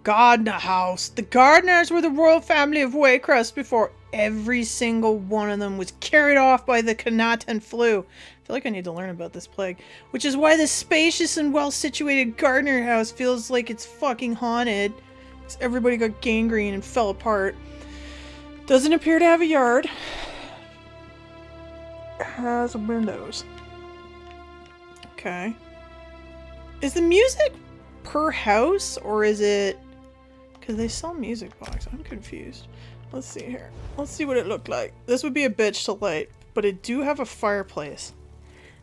Gardener house. The Gardeners were the royal family of Waycrest before every single one of them was carried off by the Kanatan flu. I feel like I need to learn about this plague. Which is why this spacious and well-situated Gardener house feels like it's fucking haunted. Because everybody got gangrene and fell apart. Doesn't appear to have a yard. Has windows. Okay. Is the music per house or is it... Because they sell music box. I'm confused. Let's see here. Let's see what it looked like. This would be a bitch to light, but it do have a fireplace.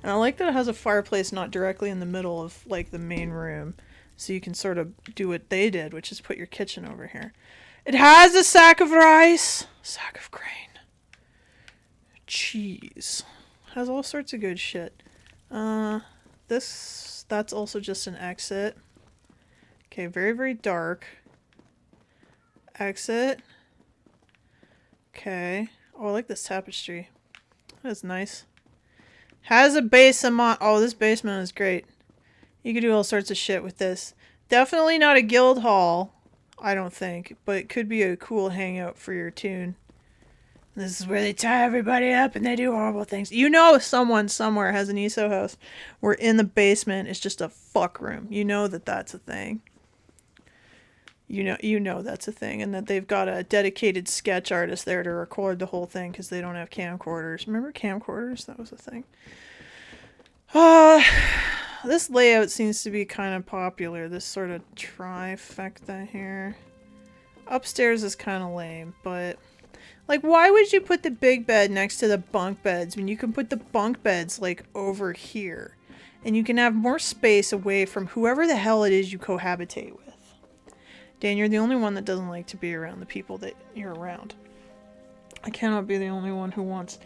And I like that it has a fireplace not directly in the middle of like the main room. So you can sort of do what they did, which is put your kitchen over here. It has a sack of rice. Sack of grain. Cheese. Has all sorts of good shit. That's also just an exit. Okay, very, very dark. Exit. Okay. Oh, I like this tapestry. That's nice. Has a basement. Oh, this basement is great. You could do all sorts of shit with this. Definitely not a guild hall, I don't think. But it could be a cool hangout for your tune. This is where they tie everybody up and they do horrible things. You know someone somewhere has an ESO house where in the basement is just a fuck room. You know that that's a thing. You know that's a thing, and that they've got a dedicated sketch artist there to record the whole thing because they don't have camcorders. Remember camcorders? That was a thing. This layout seems to be kind of popular. This sort of trifecta here. Upstairs is kind of lame, but like, why would you put the big bed next to the bunk beds when you can put the bunk beds like over here, and you can have more space away from whoever the hell it is you cohabitate with? Dan, you're the only one that doesn't like to be around the people that you're around. I cannot be the only one who wants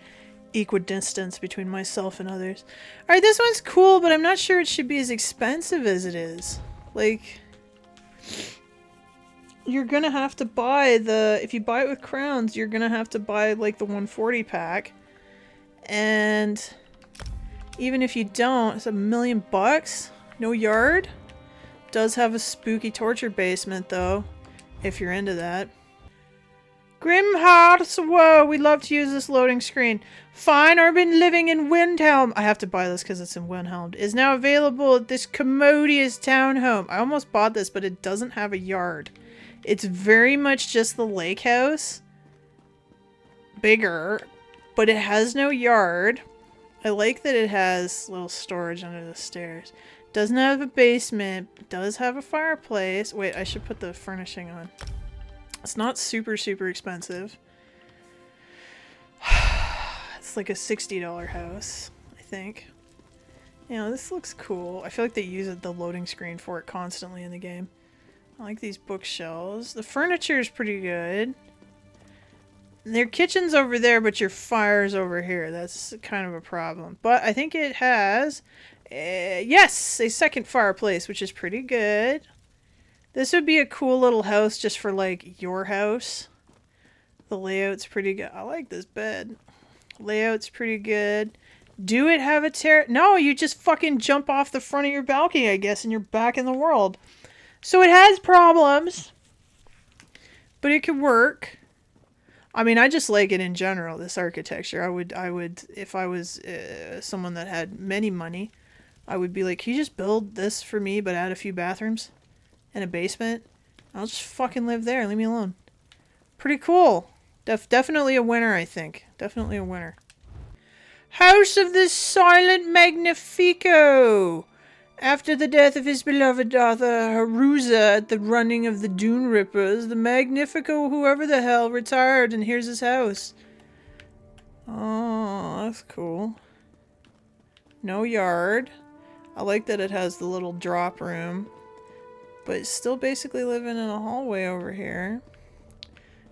equidistance between myself and others. Alright, this one's cool, but I'm not sure it should be as expensive as it is. Like, you're gonna have to buy the... If you buy it with crowns, you're gonna have to buy, like, the 140 pack. And even if you don't, it's $1,000,000? No yard? Does have a spooky torture basement though, if you're into that. Grim Hearts, whoa, we'd love to use this loading screen. Fine urban living in Windhelm. I have to buy this because it's in Windhelm. Is now available at this commodious townhome. I almost bought this, but it doesn't have a yard. It's very much just the lake house. Bigger, but it has no yard. I like that it has little storage under the stairs. Doesn't have a basement. Does have a fireplace. Wait, I should put the furnishing on. It's not super, super expensive. It's like a $60 house, I think. You know, this looks cool. I feel like they use the loading screen for it constantly in the game. I like these bookshelves. The furniture is pretty good. Their kitchen's over there, but your fire's over here. That's kind of a problem. But I think it has... yes, a second fireplace, which is pretty good. This would be a cool little house just for, like, your house. The layout's pretty good. I like this bed. Layout's pretty good. Do it have a No, you just fucking jump off the front of your balcony, I guess, and you're back in the world. So it has problems. But it could work. I mean, I just like it in general, this architecture. I would, if I was someone that had many money, I would be like, can you just build this for me, but add a few bathrooms and a basement? I'll just fucking live there. Leave me alone. Pretty cool. Definitely a winner, I think. Definitely a winner. House of the Silent Magnifico. After the death of his beloved daughter, Haruza, at the running of the Dune Rippers, the Magnifico, whoever the hell, retired, and here's his house. Oh, that's cool. No yard. I like that it has the little drop room. But it's still basically living in a hallway over here.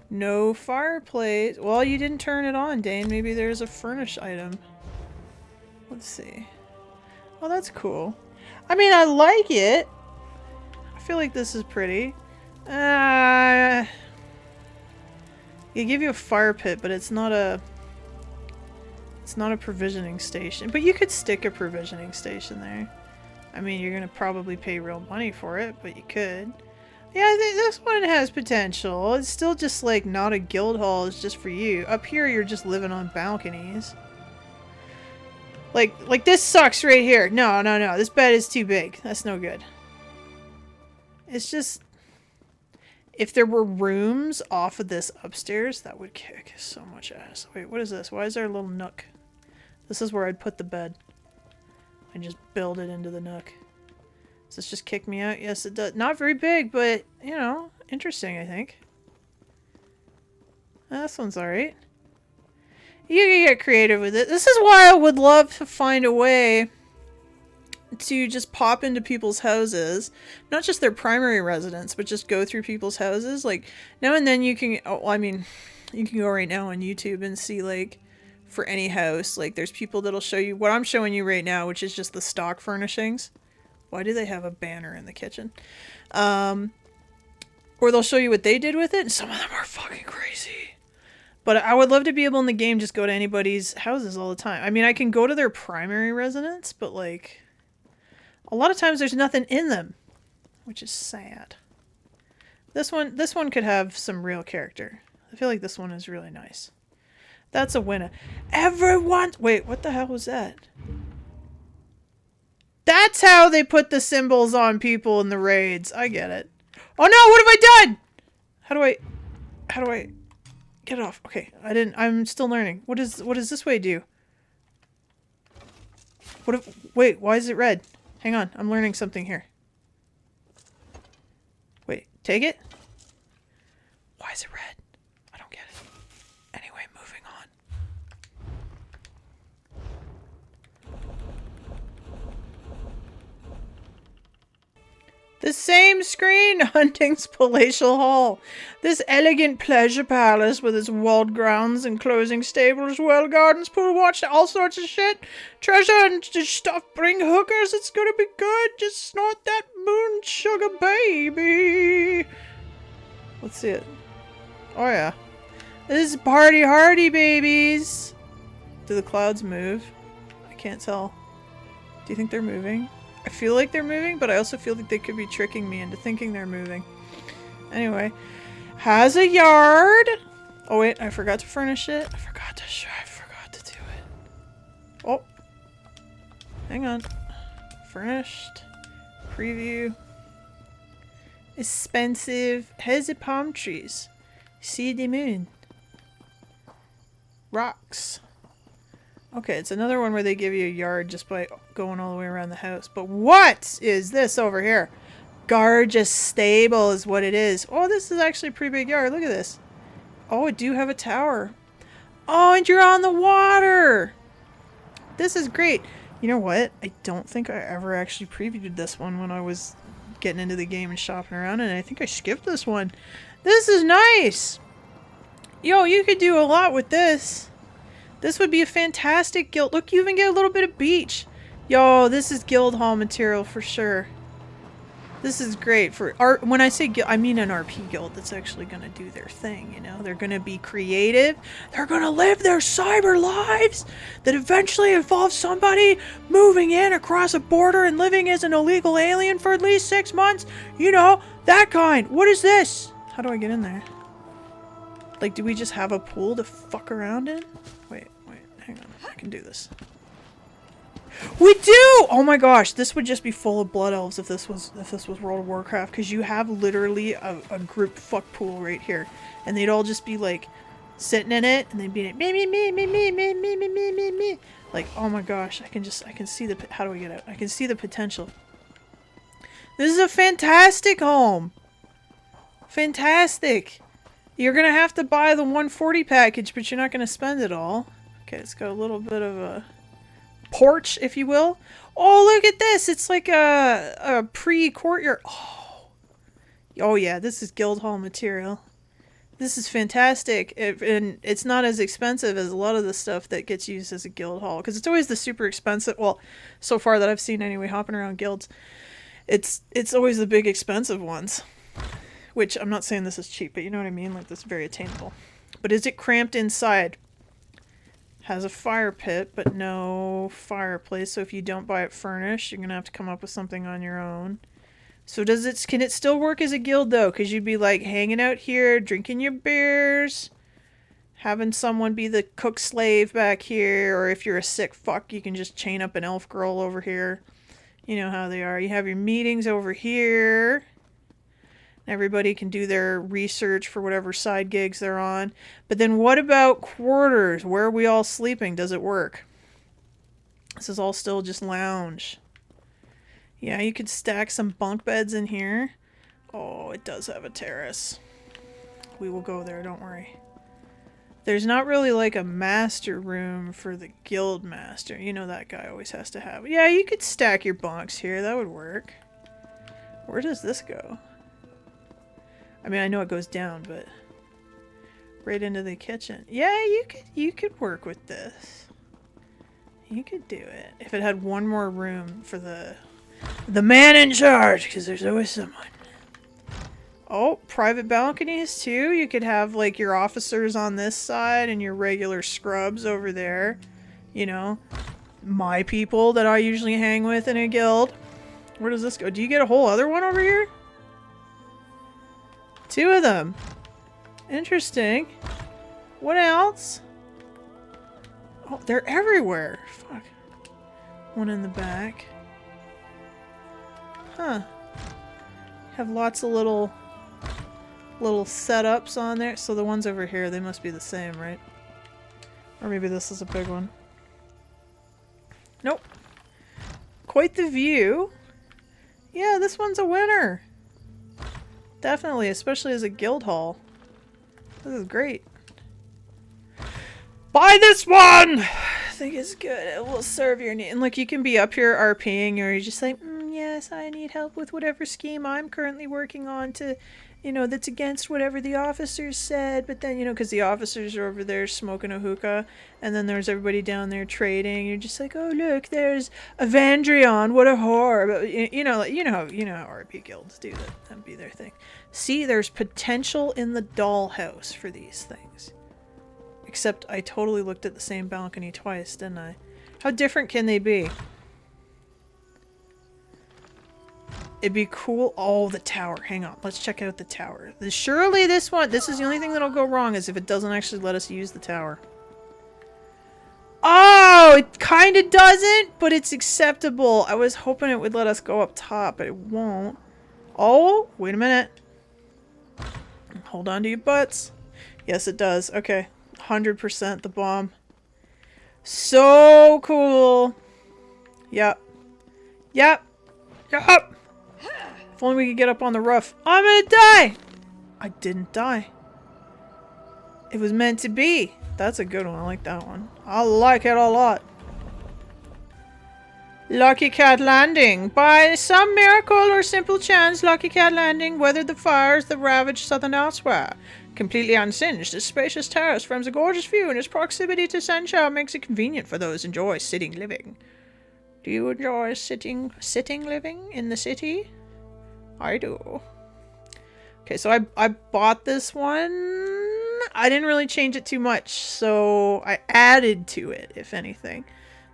No fireplace. Well, you didn't turn it on, Dane. Maybe there's a furnished item. Let's see. Oh, that's cool. I mean, I like it. I feel like this is pretty. They give you a fire pit, but it's not a provisioning station. But you could stick a provisioning station there. I mean, you're gonna probably pay real money for it, but you could. Yeah, I think this one has potential. It's still just like not a guild hall. It's just for you. Up here, you're just living on balconies. Like this sucks right here. No, no, no. This bed is too big. That's no good. It's just... If there were rooms off of this upstairs, that would kick so much ass. Wait, what is this? Why is there a little nook? This is where I'd put the bed. I just build it into the nook. Does this just kick me out? Yes, it does. Not very big, but, you know, interesting, I think. This one's alright. You can get creative with it. This is why I would love to find a way to just pop into people's houses. Not just their primary residence, but just go through people's houses. Like, now and then you can... Oh, I mean, you can go right now on YouTube and see, like, for any house. Like, there's people that'll show you what I'm showing you right now, which is just the stock furnishings. Why do they have a banner in the kitchen? Or they'll show you what they did with it, and some of them are fucking crazy. But I would love to be able in the game just go to anybody's houses all the time. I mean, I can go to their primary residence, but like... A lot of times there's nothing in them, which is sad. This one could have some real character. I feel like this one is really nice. That's a winner. Everyone... Wait, what the hell was that? That's how they put the symbols on people in the raids. I get it. Oh no, what have I done? How do I get it off? Okay, I'm still learning. What does this way do? Wait, why is it red? Hang on, I'm learning something here. Wait, take it? Why is it red? I don't get it. Anyway, moving on. The same screen! Hunting's Palatial Hall. This elegant pleasure palace with its walled grounds, enclosing stables, well gardens, pool, watch, all sorts of shit. Treasure and stuff, bring hookers, it's gonna be good. Just snort that moon sugar baby. Let's see it. Oh yeah. This is party hardy, babies. Do the clouds move? I can't tell. Do you think they're moving? I feel like they're moving, but I also feel like they could be tricking me into thinking they're moving. Anyway. Has a yard. Oh wait, I forgot to furnish it. I forgot to do it. Oh. Hang on. Furnished. Preview. Expensive. Has the palm trees. See the moon. Rocks. Okay, it's another one where they give you a yard just by going all the way around the house. But what is this over here? Gorgeous stable is what it is. Oh, this is actually a pretty big yard. Look at this. Oh, it do have a tower. Oh, and you're on the water. This is great. You know what? I don't think I ever actually previewed this one when I was getting into the game and shopping around, and I think I skipped this one. This is nice. Yo, you could do a lot with this. This would be a fantastic guild. Look, you even get a little bit of beach. Yo, this is guild hall material for sure. This is great for art. When I say guild, I mean an RP guild that's actually going to do their thing, you know? They're going to be creative. They're going to live their cyber lives that eventually involve somebody moving in across a border and living as an illegal alien for at least 6 months. You know, that kind. What is this? How do I get in there? Like, do we just have a pool to fuck around in? Wait, hang on. I can do this. We do! Oh my gosh, this would just be full of blood elves if this was World of Warcraft, because you have literally a group fuck pool right here, and they'd all just be like sitting in it, and they'd be like me. Like, oh my gosh, I can see the, how do I get out? I can see the potential. This is a fantastic home. Fantastic. You're gonna have to buy the 140 package, but you're not gonna spend it all. Okay, it's got a little bit of a porch, if you will. Oh, look at this! It's like a pre-courtyard. Oh yeah, this is guild hall material. This is fantastic, and it's not as expensive as a lot of the stuff that gets used as a guild hall, because it's always the super expensive. Well, so far that I've seen anyway, hopping around guilds, it's always the big expensive ones. Which, I'm not saying this is cheap, but you know what I mean? Like, this is very attainable. But is it cramped inside? Has a fire pit, but no fireplace. So if you don't buy it furnished, you're going to have to come up with something on your own. So can it still work as a guild though? Because you'd be like hanging out here, drinking your beers, having someone be the cook slave back here, or if you're a sick fuck, you can just chain up an elf girl over here. You know how they are. You have your meetings over here. Everybody can do their research for whatever side gigs they're on. But then what about quarters? Where are we all sleeping? Does it work? This is all still just lounge. Yeah, you could stack some bunk beds in here. Oh, it does have a terrace. We will go there, don't worry. There's not really like a master room for the guild master. You know that guy always has to have. Yeah, you could stack your bunks here. That would work. Where does this go? I mean, I know it goes down, but right into the kitchen. Yeah, you could work with this. You could do it if it had one more room for the man in charge, because there's always someone. Oh, private balconies too. You could have like your officers on this side and your regular scrubs over there. You know, my people that I usually hang with in a guild. Where does this go? Do you get a whole other one over here? 2 of them. Interesting. What else? Oh, they're everywhere. Fuck. One in the back. Huh. Have lots of little setups on there. So the ones over here, they must be the same, right? Or maybe this is a big one. Nope. Quite the view. Yeah, this one's a winner. Definitely, especially as a guild hall. This is great. Buy this one! I think it's good. It will serve your need. And like, you can be up here RPing, or you're just like, yes, I need help with whatever scheme I'm currently working on to, you know, that's against whatever the officers said. But then, you know, because the officers are over there smoking a hookah, and then there's everybody down there trading. You're just like, oh look, there's Evandrion, what a whore. But you know how RP guilds do that. That'd be their thing. See, there's potential in the dollhouse for these things. Except I totally looked at the same balcony twice, didn't I? How different can they be? It'd be cool. Oh, the tower. Hang on. Let's check out the tower. Surely this is the only thing that'll go wrong is if it doesn't actually let us use the tower. Oh, it kind of doesn't, but it's acceptable. I was hoping it would let us go up top, but it won't. Oh, wait a minute. Hold on to your butts. Yes, it does. Okay. 100% the bomb. So cool. Yep. Yep. Yep. If only we could get up on the roof. I'm gonna die! I didn't die. It was meant to be. That's a good one. I like that one. I like it a lot. Lucky Cat Landing. By some miracle or simple chance, Lucky Cat Landing weathered the fires that ravaged southern elsewhere. Completely unsinged, this spacious terrace forms a gorgeous view, and its proximity to sunshine makes it convenient for those who enjoy sitting living. Do you enjoy sitting living in the city? I do. Okay, so I bought this one. I didn't really change it too much, so I added to it, if anything.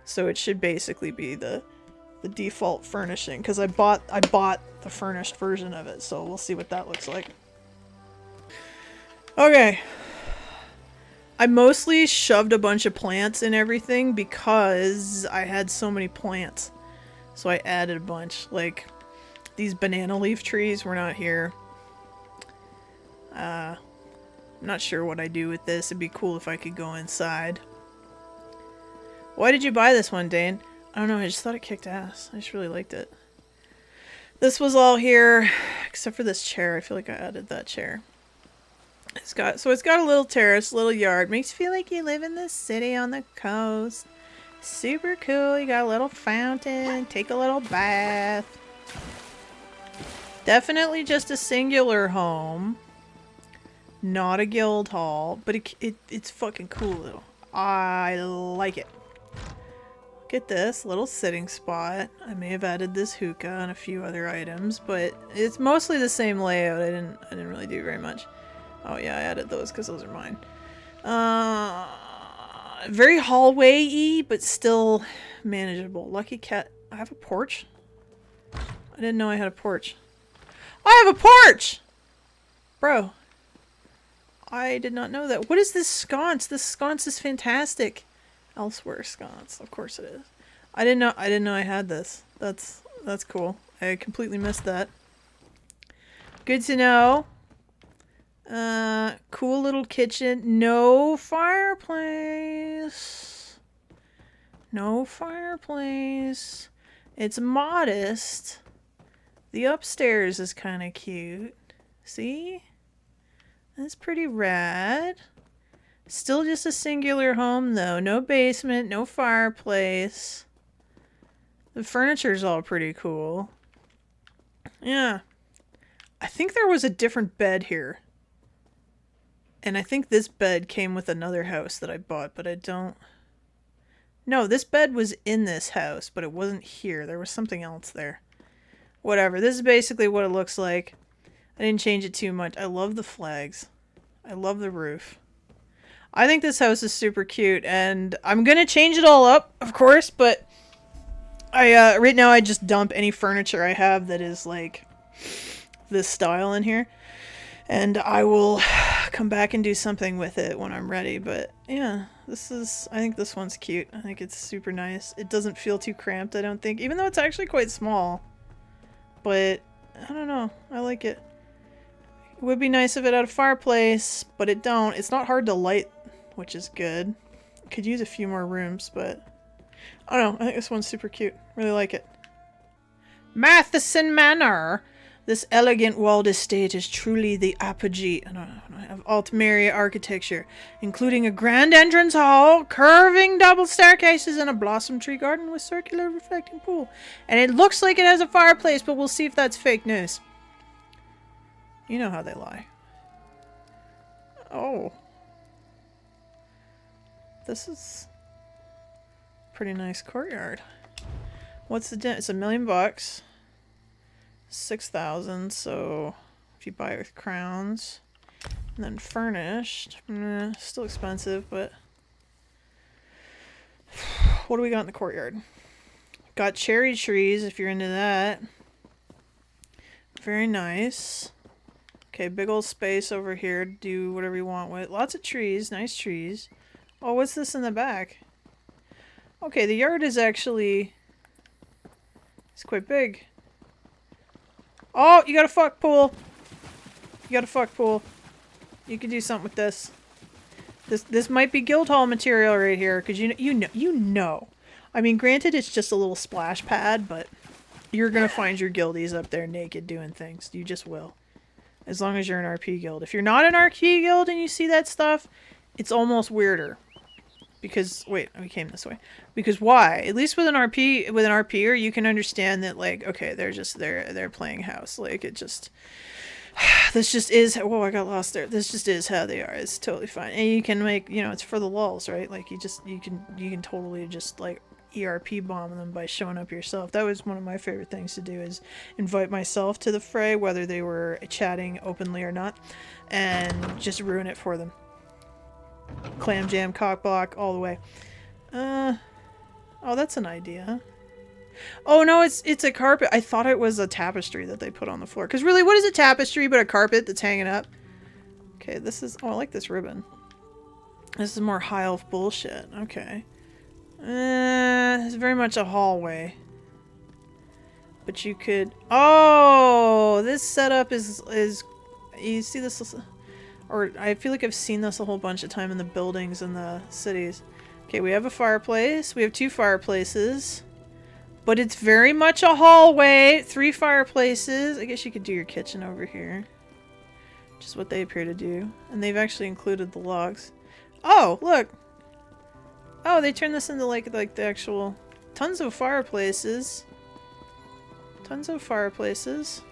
So it should basically be the default furnishing, because I bought the furnished version of it, so we'll see what that looks like. Okay. I mostly shoved a bunch of plants in everything because I had so many plants. So I added a bunch. Like, these banana leaf trees were not here. I'm not sure what I do with this. It'd be cool if I could go inside. Why did you buy this one, Dane? I don't know, I just thought it kicked ass. I just really liked it. This was all here, except for this chair. I feel like I added that chair. It's got a little terrace, little yard. Makes you feel like you live in the city on the coast. Super cool. You got a little fountain. Take a little bath. Definitely just a singular home. Not a guild hall. But it's fucking cool though. I like it. Look at this little sitting spot. I may have added this hookah and a few other items, but it's mostly the same layout. I didn't really do very much. Oh yeah, I added those because those are mine. Very hallway-y, but still manageable. Lucky Cat. I have a porch? I didn't know I had a porch. I have a porch! Bro. I did not know that. What is this sconce? This sconce is fantastic. Elsewhere sconce. Of course it is. I didn't know I had this. That's cool. I completely missed that. Good to know. Cool little kitchen. No fireplace. No fireplace. It's modest. The upstairs is kind of cute. See? That's pretty rad. Still just a singular home though. No basement, no fireplace. The furniture's all pretty cool. Yeah. I think there was a different bed here. And I think this bed came with another house that I bought, but I don't... No, this bed was in this house, but it wasn't here. There was something else there. Whatever. This is basically what it looks like. I didn't change it too much. I love the flags. I love the roof. I think this house is super cute, and I'm gonna change it all up, of course, but I right now I just dump any furniture I have that is like this style in here, and I will come back and do something with it when I'm ready. But yeah, I think this one's cute. I think it's super nice. It doesn't feel too cramped, I don't think, even though it's actually quite small. But I don't know, I like it. It would be nice if it had a fireplace, but it don't. It's not hard to light, which is good. Could use a few more rooms, but I don't know. I think this one's super cute. Really like it. Matheson Manor. This elegant walled estate is truly the apogee of Altmeria architecture, including a grand entrance hall, curving double staircases, and a blossom tree garden with circular reflecting pool. And it looks like it has a fireplace, but we'll see if that's fake news. You know how they lie. Oh. This is a pretty nice courtyard. What's the dent? It's $1 million. 6,000, so if you buy it with crowns. And then furnished. Still expensive, but... What do we got in the courtyard? Got cherry trees, if you're into that. Very nice. Okay, big old space over here to do whatever you want with. Lots of trees, nice trees. Oh, what's this in the back? Okay, the yard is actually... It's quite big. Oh, you got a fuck pool. You got a fuck pool. You can do something with this. This might be Guildhall material right here, because you know. I mean, granted, it's just a little splash pad, but you're gonna find your guildies up there naked doing things. You just will. As long as you're an RP guild. If you're not an RP guild and you see that stuff, it's almost weirder. Because, wait, we came this way. Because why? At least with an RPer, you can understand that, like, okay, they're playing house. Like, it just, this just is, whoa, I got lost there. This just is how they are. It's totally fine. And you can make, you know, it's for the lulz, right? Like, you can totally just, like, ERP bomb them by showing up yourself. That was one of my favorite things to do, is invite myself to the fray, whether they were chatting openly or not, and just ruin it for them. Clam jam, cock block, all the way. Oh, that's an idea. Oh no, it's a carpet. I thought it was a tapestry that they put on the floor. Because really, what is a tapestry but a carpet that's hanging up? Okay, this is... Oh, I like this ribbon. This is more high elf bullshit. Okay. It's very much a hallway. But you could... Oh! This setup is... You see this... Or I feel like I've seen this a whole bunch of time in the buildings in the cities. Okay, we have a fireplace. We have 2 fireplaces. But it's very much a hallway. 3 fireplaces. I guess you could do your kitchen over here. Which is what they appear to do. And they've actually included the logs. Oh, look! Oh, they turned this into like the actual... Tons of fireplaces. Tons of fireplaces.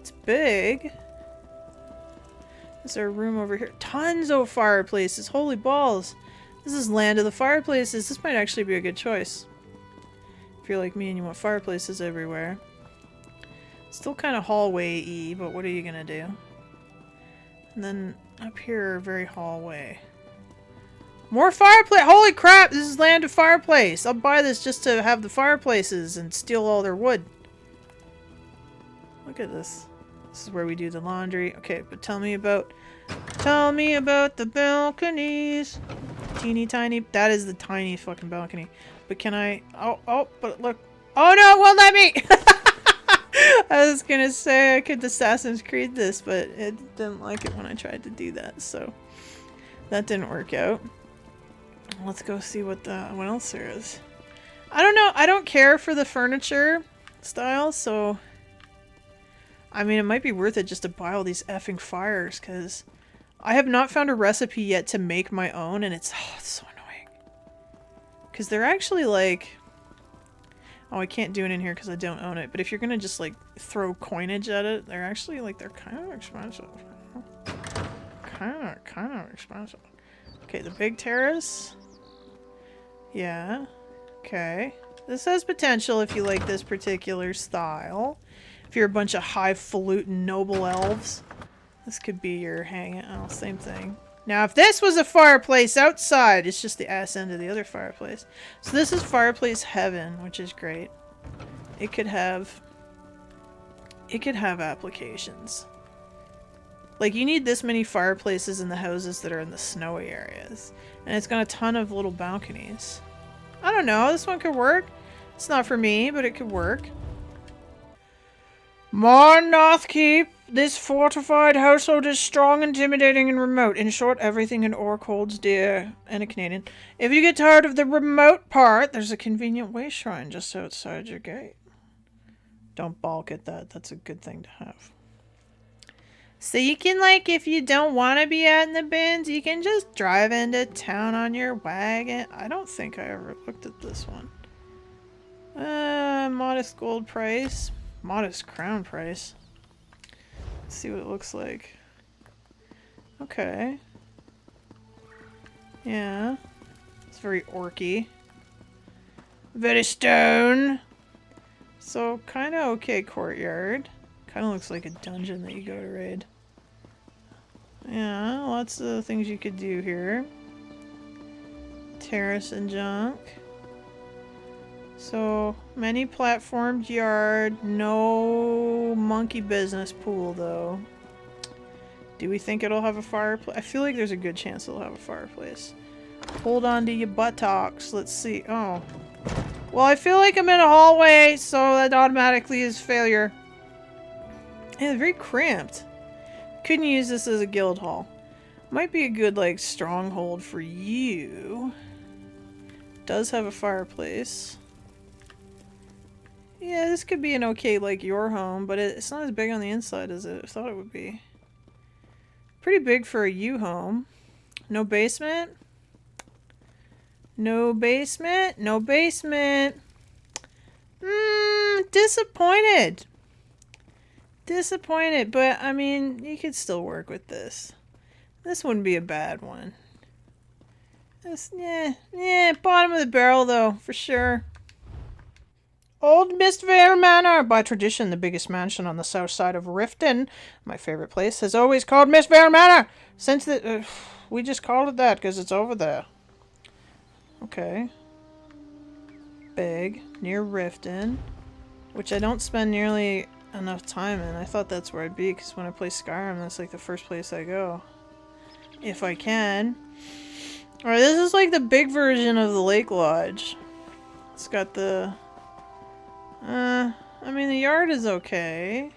It's big. Is there a room over here? Tons of fireplaces. Holy balls. This is land of the fireplaces. This might actually be a good choice. If you're like me and you want fireplaces everywhere. Still kind of hallway-y, but what are you gonna do? And then up here, very hallway. More fireplace! Holy crap! This is land of fireplace! I'll buy this just to have the fireplaces and steal all their wood. Look at this. This is where we do the laundry. Okay, but tell me about the balconies. Teeny tiny. That is the tiny fucking balcony. But can I? Oh, but look. Oh no, it won't let me. I was gonna say I could Assassin's Creed this, but it didn't like it when I tried to do that, so that didn't work out. Let's go see what else there is. I don't know. I don't care for the furniture style, so I mean, it might be worth it just to buy all these effing fires, because I have not found a recipe yet to make my own, and it's so annoying. Because they're actually like... Oh, I can't do it in here because I don't own it, but if you're gonna just like throw coinage at it, they're actually like, they're kind of expensive. Kind of expensive. Okay, the big terrace. Yeah. Okay. This has potential if you like this particular style. If you're a bunch of highfalutin noble elves, this could be your hangout. Oh, same thing. Now, if this was a fireplace outside, it's just the ass end of the other fireplace. So this is fireplace heaven, which is great. It could have applications. Like, you need this many fireplaces in the houses that are in the snowy areas. And it's got a ton of little balconies. I don't know, this one could work. It's not for me, but it could work. More Northkeep. This fortified household is strong, intimidating, and remote. In short, everything an orc holds dear. And a Canadian. If you get tired of the remote part, there's a convenient way shrine just outside your gate. Don't balk at that. That's a good thing to have. So you can, like, if you don't want to be out in the bins, you can just drive into town on your wagon. I don't think I ever looked at this one. Modest gold price. Modest crown price. Let's see what it looks like. Okay. Yeah. It's very orky. Very stone. So, kind of okay courtyard. Kind of looks like a dungeon that you go to raid. Yeah, lots of things you could do here. Terrace and junk. So, many platformed yard. No monkey business pool, though. Do we think it'll have a fireplace? I feel like there's a good chance it'll have a fireplace. Hold on to your buttocks. Let's see. Oh. Well, I feel like I'm in a hallway, so that automatically is failure. And it's very cramped. Couldn't use this as a guild hall. Might be a good, like, stronghold for you. Does have a fireplace. Yeah, this could be an okay, like, your home, but it's not as big on the inside as I thought it would be. Pretty big for a you home. No basement. No basement. No basement. Disappointed. Disappointed, but I mean, you could still work with this. This wouldn't be a bad one. This, yeah, bottom of the barrel though, for sure. Old Mistvale Manor, by tradition the biggest mansion on the south side of Riften, my favorite place, has always called Mistvale Manor. Since we just called it that because it's over there. Okay. Big, near Riften, which I don't spend nearly enough time in. I thought that's where I'd be because when I play Skyrim, that's like the first place I go. If I can. Alright, this is like the big version of the Lake Lodge. It's got the... I mean, the yard is okay.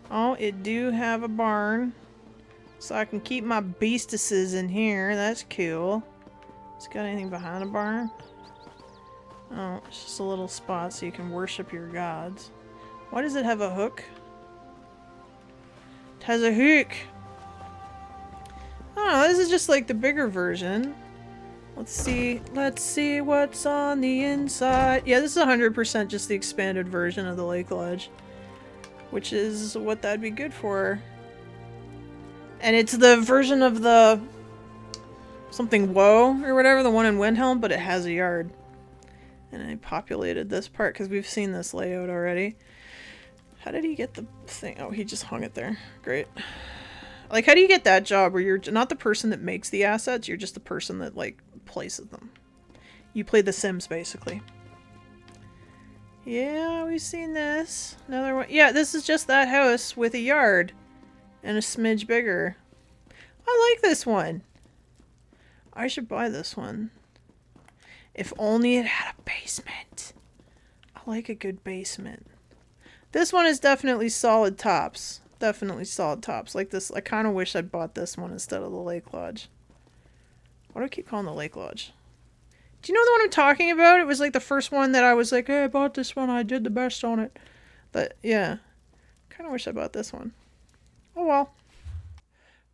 Oh, it do have a barn. So I can keep my beastuses in here. That's cool. It's got anything behind a barn? Oh, it's just a little spot so you can worship your gods. Why does it have a hook? It has a hook! Oh, this is just like the bigger version. Let's see what's on the inside. Yeah, this is 100% just the expanded version of the Lake Lodge. Which is what that'd be good for. And it's the version of the... something Woe or whatever, the one in Windhelm, but it has a yard. And I populated this part because we've seen this layout already. How did he get the thing? Oh, he just hung it there. Great. Like, how do you get that job where you're not the person that makes the assets, you're just the person that, like, places them? You play The Sims, basically. Yeah, we've seen this. Another one. Yeah, this is just that house with a yard and a smidge bigger. I like this one. I should buy this one. If only it had a basement. I like a good basement. This one is definitely solid tops. Definitely solid tops. Like this, I kind of wish I'd bought this one instead of the Lake Lodge. Why do I keep calling the Lake Lodge? Do you know the one I'm talking about? It was like the first one that I was like, hey, I bought this one. I did the best on it. But yeah, kind of wish I bought this one. Oh well.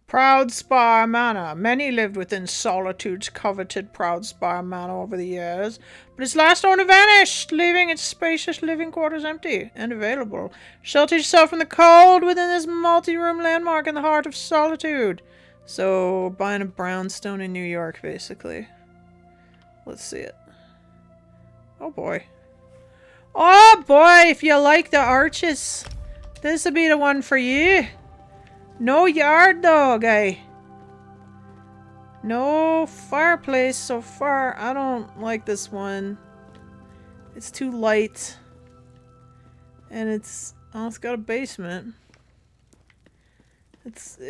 Proud Spire Manor. Many lived within Solitude's coveted Proud Spire Manor over the years, but its last owner vanished, leaving its spacious living quarters empty and available. Shelter yourself from the cold within this multi-room landmark in the heart of Solitude. So, buying a brownstone in New York, basically. Let's see it. Oh boy. Oh boy, if you like the arches, this'll be the one for you. No yard dog, eh? No fireplace so far. I don't like this one. It's too light. And it's got a basement.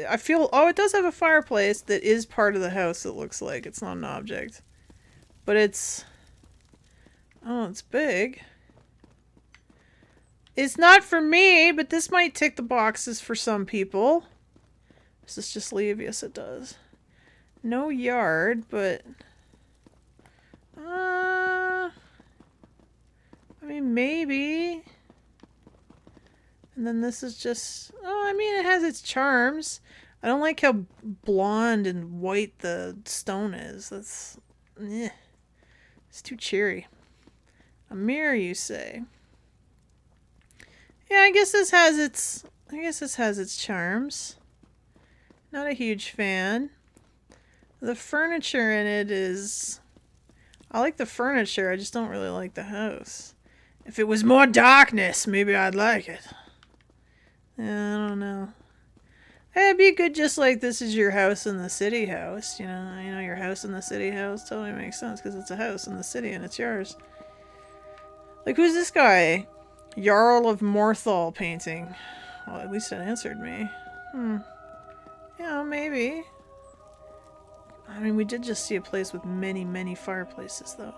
I feel, oh, it does have a fireplace that is part of the house, it looks like. It's not an object. But it's, oh, it's big. It's not for me, but this might tick the boxes for some people. Does this just leave? Yes, it does. No yard, but... I mean, maybe. And then this is just... Oh, I mean, it has its charms. I don't like how blonde and white the stone is. That's... Eh. It's too cheery. A mirror, you say? Yeah, I guess this has its... charms. Not a huge fan. The furniture in it is... I like the furniture, I just don't really like the house. If it was more darkness, maybe I'd like it. Yeah, I don't know. It'd be good just like this is your house in the city house. You know your house in the city house totally makes sense because it's a house in the city and it's yours. Like, who's this guy? Jarl of Morthal painting. Well, at least it answered me. Yeah, maybe. I mean, we did just see a place with many, many fireplaces, though.